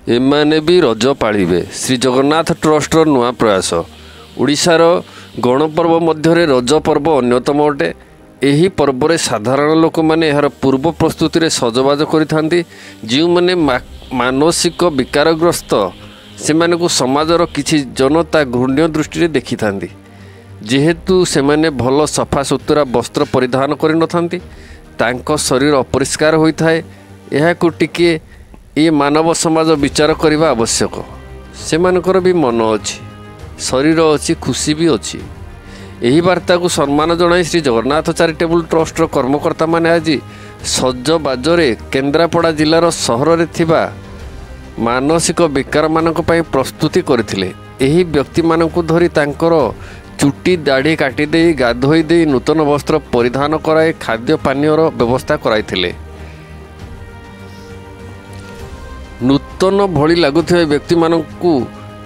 एमाने भी रज पालिबे। श्री जगन्नाथ ट्रस्टर नुआ प्रयास। ओडिशार गणपर्व मध्य रज पर्व अन्यतम अटे। यही पर्व रे साधारण लोक मैंने यार पूर्व प्रस्तुति सजबाज करि जो मैंने मानसिक विकारग्रस्त से समाजर किछि जनता घृण्य दृष्टि देखि था जेहेतु से मैंने भल सफा सुतरा वस्त्र परिधान कर नथांती तांको शरीर अपरिष्कार होता है। यह टिके ये मानव समाज विचार करने आवश्यक। से मानकर भी मन अच्छी शरीर अच्छी खुशी भी अच्छी। यही वार्ता को सम्मान जनाई श्री जगन्नाथ चैरिटेबल ट्रस्टर कर्मकर्ता माने आज सजबाजरे केन्द्रापड़ा जिलार सहर रे थिबा मानसिक विकार मानक पई प्रस्तुति करथिले। एही व्यक्ति मानकु धरी तांकर चुटी दाढ़ी काटी दे गाधोई दे नूतन वस्त्र परिधान कराए खाद्य पानीयर व्यवस्था कराइथिले। नूतन भली लगुथिबा व्यक्ति मानकु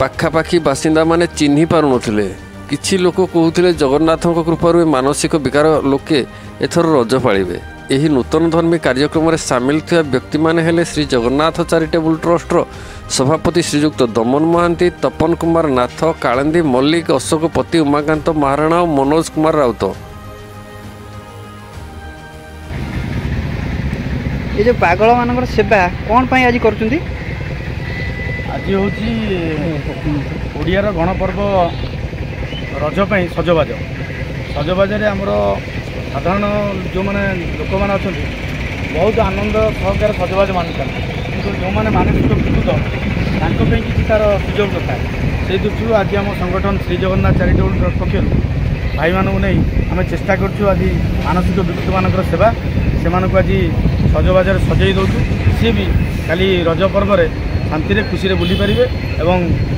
पाखापाखी बासिंदा माने चिन्हि पारु नथिले। किछि लोक कहूथिले जगन्नाथଙ୍କ कृपारु मानसिक विकार लोके एथर रज पालिबे। एही नूतन धर्मी कार्यक्रम रे सामिल थिबा व्यक्ति माने हेले श्री जगन्नाथ चैरिटेबल ट्रस्टर सभापति श्रीयुक्त दमन महांती, तपन कुमार नाथ, कालंदी मल्लिक, अशोक पति, उमाकांत महाराणा और मनोज कुमार राउत। ये जो पागल मान सेवा कौन पाई आज करछुंती? आज होची ओडियार गणपर्व रज पाई सजबाज। सजबाज रे हमर साधारण जो माने लोक माने अछंती बहुत आनंद सहकार सजबाज मानता किंतु जो माने मानसिक विकृत तांको पे किसी तार सुजोग न था। से दृष्टि आज आम संगठन श्री जगन्नाथ चैरिटेबल ट्रस्ट पक्षर भाई मानू नहीं आम चेष्टा करूँ आज मानसिक विकृत मानकर सेवा से आज सजबाज सजई दौचु। सी भी खाली रज पर्व शांति खुशी बुली पारे और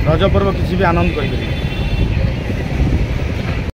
रज पर्व किसी भी आनंद करेंगे।